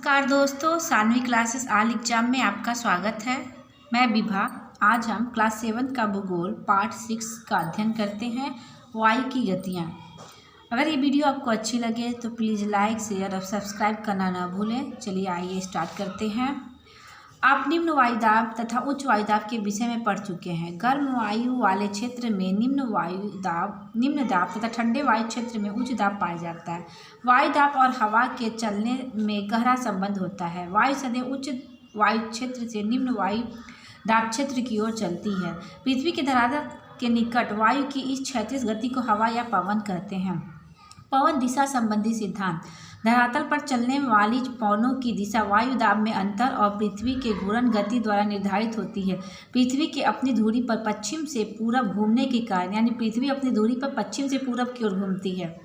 नमस्कार दोस्तों, Saanvi classes all exam में आपका स्वागत है। मैं विभा। आज हम क्लास 7 का भूगोल पार्ट 6 का अध्ययन करते हैं, वायु की गतियाँ। अगर ये वीडियो आपको अच्छी लगे तो प्लीज़ लाइक शेयर और सब्सक्राइब करना ना भूलें। चलिए आइए स्टार्ट करते हैं। आप निम्न वायुदाब तथा उच्च वायुदाब के विषय में पढ़ चुके हैं। गर्म वायु वाले क्षेत्र में निम्न दाब तथा ठंडे वायु क्षेत्र में उच्च दाब पाया जाता है। वायुदाब और हवा के चलने में गहरा संबंध होता है। वायु सदैव उच्च वायु क्षेत्र से निम्न वायु दाब क्षेत्र की ओर चलती है। पृथ्वी के धरातल के निकट वायु की इस क्षैतिज गति को हवा या पवन कहते हैं। पवन दिशा संबंधी सिद्धांत। धरातल पर चलने वाली पवनों की दिशा वायु दाब में अंतर और पृथ्वी के घूर्णन गति द्वारा निर्धारित होती है। पृथ्वी के अपनी धुरी पर पश्चिम से पूरब घूमने के कारण, यानी पृथ्वी अपनी धुरी पर पश्चिम से पूरब की ओर घूमती है,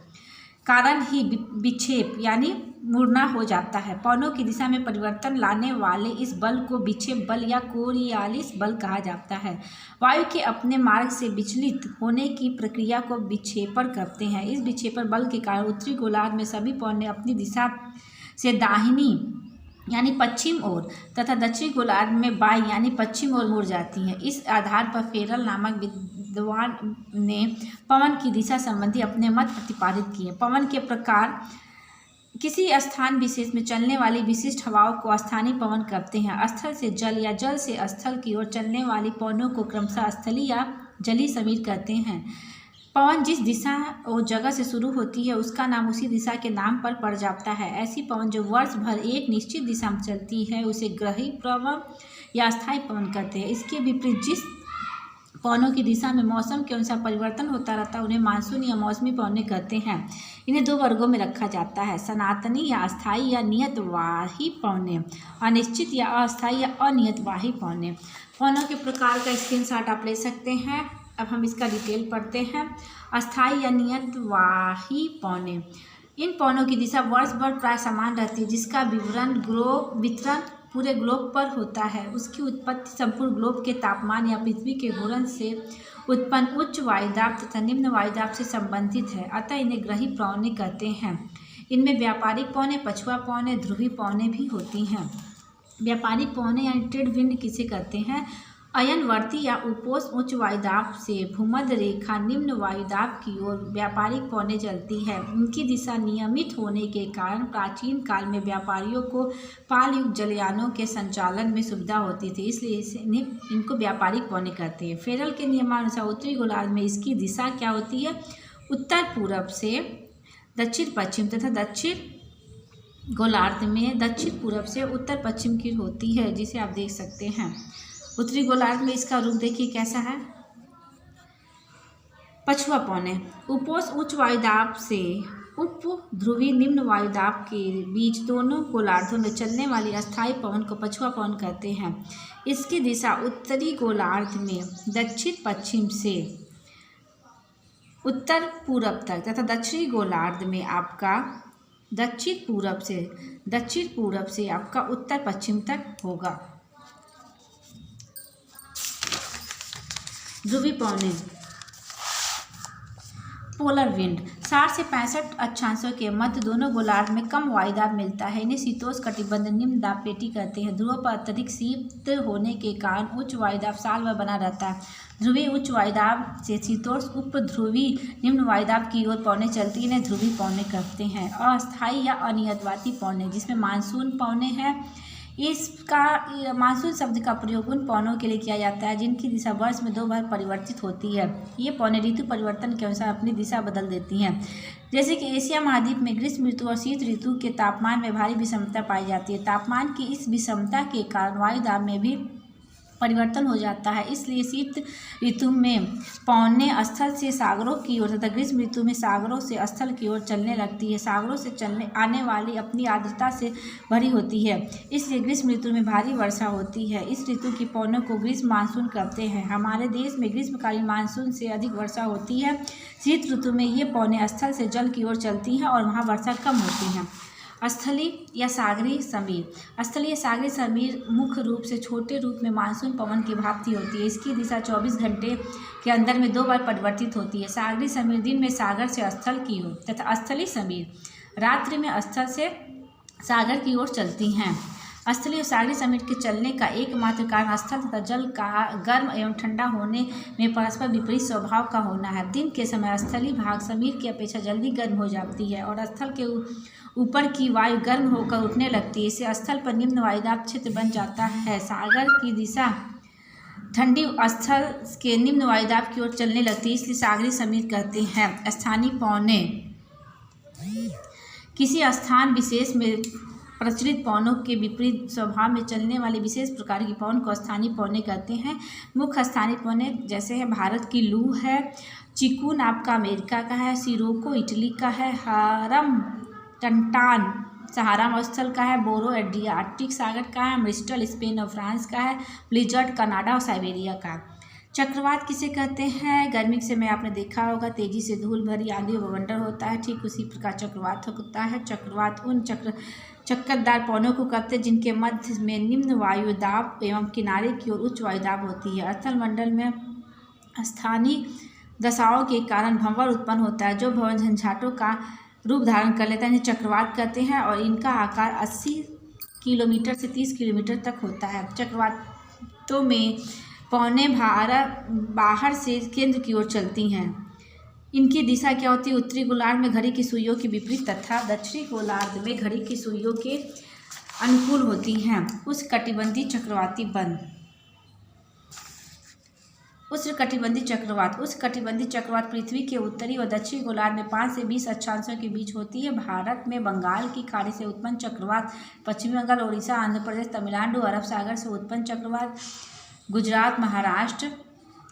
कारण ही विक्षेप यानी मुड़ना हो जाता है। पवनों की दिशा में परिवर्तन लाने वाले इस बल को विक्षेप बल या कोरियालिस बल कहा जाता है। वायु के अपने मार्ग से विचलित होने की प्रक्रिया को विक्षेपण कहते हैं। इस विक्षेपण बल के कारण उत्तरी गोलार्ध में सभी पवनें अपनी दिशा से दाहिनी यानी पश्चिम ओर तथा दक्षिणी गोलार्ध में बाईं यानी पश्चिम ओर मुड़ जाती हैं। इस आधार पर फेरल नामक विद्वान ने पवन की दिशा संबंधी अपने मत प्रतिपादित किए। पवन के प्रकार किसी स्थान विशेष में चलने वाली विशिष्ट हवाओं को स्थानीय पवन कहते हैं। स्थल से जल या जल से स्थल की ओर चलने वाली पवनों को क्रमशः स्थली या जलीय समीर कहते हैं। पवन जिस दिशा और जगह से शुरू होती है उसका नाम उसी दिशा के नाम पर पड़ जाता है। ऐसी पवन जो वर्ष भर एक निश्चित दिशा में चलती है उसे ग्रही पवन या स्थायी पवन कहते हैं। इसके विपरीत जिस पवनों की दिशा में मौसम के अनुसार परिवर्तन होता रहता है उन्हें मानसून या मौसमी पवनें कहते हैं। इन्हें दो वर्गों में रखा जाता है, सनातनी या अस्थायी या नियतवाही पवनें, अनिश्चित या अस्थायी या अनियतवाही पवनें। पवनों के प्रकार का स्क्रीनशॉट आप ले सकते हैं। अब हम इसका डिटेल पढ़ते हैं। अस्थायी या नियतवाही पवनें। इन पवनों की दिशा वर्ष भर प्राय समान रहती है, जिसका वितरण पूरे ग्लोब पर होता है। उसकी उत्पत्ति संपूर्ण ग्लोब के तापमान या पृथ्वी के घूर्णन से उत्पन्न उच्च वायुदाब तथा निम्न वायुदाब से संबंधित है, अतः इन्हें ग्रही पवनें कहते हैं। इनमें व्यापारिक पवनें, पछुआ पवनें, ध्रुवीय पवनें भी होती हैं। व्यापारिक पवनें यानी ट्रेड विंड किसे कहते हैं? अयनवर्ती या उपोष्ण उच्च वायुदाब से भूमध्य रेखा निम्न वायुदाब की ओर व्यापारिक पवनें चलती है। इनकी दिशा नियमित होने के कारण प्राचीन काल में व्यापारियों को पाल युक्त जलयानों के संचालन में सुविधा होती थी, इसलिए इनको व्यापारिक पवनें कहते हैं। फेरल के नियमानुसार उत्तरी गोलार्ध में इसकी दिशा क्या होती है? उत्तर पूरब से दक्षिण पश्चिम तथा दक्षिण गोलार्ध में दक्षिण पूरब से उत्तर पश्चिम की होती है, जिसे आप देख सकते हैं। उत्तरी गोलार्ध में इसका रुख देखिए कैसा है। पछुआ पवनें उपोष्ण उच्च वायुदाब से उप ध्रुवीय निम्न वायुदाब के बीच दोनों गोलार्धों में चलने वाली अस्थायी पवन को पछुआ पवन कहते हैं। इसकी दिशा उत्तरी गोलार्ध में दक्षिण पश्चिम से उत्तर पूरब तक तथा दक्षिणी गोलार्ध में आपका दक्षिण पूरब से आपका उत्तर पश्चिम तक होगा। ध्रुवीय पवनें। पोलर विंड 60 से 65 अक्षांशों के मध्य दोनों गोलार्ध में कम वायुदाब मिलता है। इन्हें शीतोष्ण कटिबंध निम्न दाब पेटी कहते हैं। ध्रुवों पर अत्यधिक शीत होने के कारण उच्च वायुदाब साल भर बना रहता है। ध्रुवीय उच्च वायुदाब से शीतोष्ण उप ध्रुवीय निम्न वायुदाब की ओर पवनें चलती, इन्हें ध्रुवीय पवनें कहते हैं। अस्थायी या अनियतवादी पवनें, जिसमें मानसून पवनें हैं। इसका मानसून शब्द का प्रयोग उन पवनों के लिए किया जाता है जिनकी दिशा वर्ष में 2 बार परिवर्तित होती है। ये पवनें ऋतु परिवर्तन के अनुसार अपनी दिशा बदल देती हैं। जैसे कि एशिया महाद्वीप में ग्रीष्म ऋतु और शीत ऋतु के तापमान में भारी विषमता पाई जाती है। तापमान की इस विषमता के कारण वायुदाब में भी परिवर्तन हो जाता है, इसलिए शीत ऋतु में पवनें स्थल से सागरों की ओर तथा ग्रीष्म ऋतु में सागरों से स्थल की ओर चलने लगती है। सागरों से चलने आने वाली अपनी आर्द्रता से भरी होती है, इसलिए ग्रीष्म ऋतु में भारी वर्षा होती है। इस ऋतु की पवनों को ग्रीष्म मानसून कहते हैं। हमारे देश में ग्रीष्मकालीन मानसून से अधिक वर्षा होती है। शीत ऋतु में ये पवनें स्थल से जल की ओर चलती हैं और वहाँ वर्षा कम होती है। स्थलीय या सागरीय समीर। स्थलीय सागरीय समीर मुख्य रूप से छोटे रूप में मानसून पवन की भांति होती है। इसकी दिशा 24 घंटे के अंदर में 2 बार परिवर्तित होती है। सागरीय समीर दिन में सागर से स्थल की ओर तथा स्थलीय समीर रात्रि में स्थल से सागर की ओर चलती हैं। स्थलीय और सागरीय समेट के चलने का एकमात्र कारण स्थल तथा जल का गर्म एवं ठंडा होने में परस्पर विपरीत स्वभाव का होना है। दिन के समय स्थलीय भाग समीर की अपेक्षा जल्दी गर्म हो जाती है और स्थल के ऊपर की वायु गर्म होकर उठने लगती है। इससे स्थल पर निम्न वायुदाब क्षेत्र बन जाता है। सागर की दिशा ठंडी स्थल के निम्न वायुदाब की ओर चलने लगती है, इसलिए सागरीय समीर कहते हैं। स्थानीय पवनें किसी स्थान विशेष में प्रचलित पवनों के विपरीत स्वभाव में चलने वाले विशेष प्रकार की पवन को स्थानीय पवनें कहते हैं। मुख्य स्थानीय पवनें जैसे है भारत की लू है, चिकून आपका अमेरिका का है, सिरोको इटली का है, हरम टंटान सहारा मरुस्थल का है, बोरो एड्रियाटिक सागर का है, मिस्टल स्पेन और फ्रांस का है, ब्लिजर्ड कनाडा और साइबेरिया का। चक्रवात किसे कहते हैं? गर्मी के समय आपने देखा होगा तेजी से धूल भरी आंधी और बवंडर होता है, ठीक उसी प्रकार चक्रवात होता है। चक्रवात उन चक्करदार पवनों को कहते हैं जिनके मध्य में निम्न वायुदाब एवं किनारे की ओर उच्च वायुदाब होती है। स्थल मंडल में स्थानीय दशाओं के कारण भंवर उत्पन्न होता है, जो भवन झंझाटों का रूप धारण कर लेता है। इन्हें चक्रवात कहते हैं और इनका आकार 80 किलोमीटर से 30 किलोमीटर तक होता है। चक्रवातों में पवनें बाहर से केंद्र की ओर चलती हैं। इनकी दिशा क्या होती है? उत्तरी गोलार्ध में घड़ी की सुइयों के विपरीत तथा दक्षिणी गोलार्ध में घड़ी की सुइयों के अनुकूल होती हैं। उष्णकटिबंधीय चक्रवात पृथ्वी के उत्तरी और दक्षिणी गोलार्ध में 5 से 20 अक्षांशों के बीच होती है। भारत में बंगाल की खाड़ी से उत्पन्न चक्रवात, पश्चिमी बंगाल, ओडिशा, आंध्र प्रदेश, तमिलनाडु, अरब सागर से उत्पन्न चक्रवात, गुजरात, महाराष्ट्र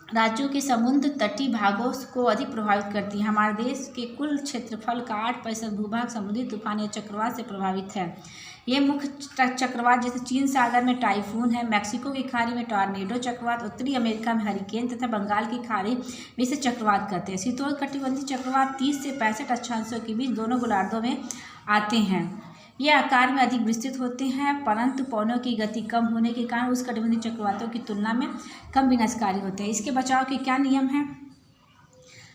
राज्यों के समुद्र तटीय भागों को अधिक प्रभावित करती है। हमारे देश के कुल क्षेत्रफल का 8% भूभाग समुद्री तूफान या चक्रवात से प्रभावित है। ये मुख्य चक्रवात जैसे चीन सागर में टाइफून है, मैक्सिको की खाड़ी में टॉर्नेडो चक्रवात, उत्तरी अमेरिका में हरिकेन तथा बंगाल की खाड़ी में इसे चक्रवात कहते हैं। शीतोष्णकटिबंधीय चक्रवात 30 से 65 अक्षांशों के बीच दोनों गोलार्धों में आते हैं। ये आकार में अधिक विस्तृत होते हैं, परंतु पवनों की गति कम होने के कारण उष्णकटिबंधीय चक्रवातों की तुलना में कम विनाशकारी होते हैं। इसके बचाव के क्या नियम हैं?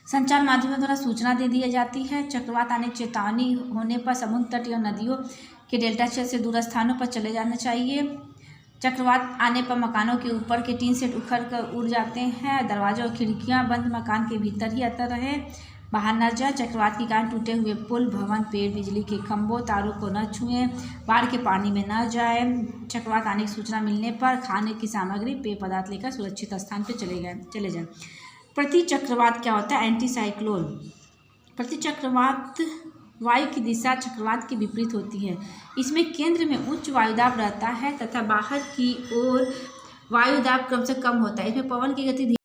संचार माध्यमों द्वारा सूचना दे दी जाती है। चक्रवात आने की चेतावनी होने पर समुद्र तट या नदियों के डेल्टा क्षेत्र से दूर स्थानों पर चले जाना चाहिए। चक्रवात आने पर मकानों के ऊपर के टीन सेट उखड़ कर उड़ जाते हैं। दरवाजे और खिड़कियां बंद मकान के भीतर ही अतर रहे, बाहर न जाए। चक्रवात के कारण टूटे हुए पुल, भवन, पेड़, बिजली के खंभों, तारों को न छुएं। बाढ़ के पानी में न जाए। चक्रवात आने की सूचना मिलने पर खाने की सामग्री, पेय पदार्थ लेकर सुरक्षित स्थान पर चले जाएं। प्रति चक्रवात क्या होता है? Anti cyclone. प्रति चक्रवात वायु की दिशा चक्रवात के विपरीत होती है। इसमें केंद्र में उच्च वायुदाब रहता है तथा बाहर की ओर वायुदाब क्रमशः कम होता है। इसमें पवन की गति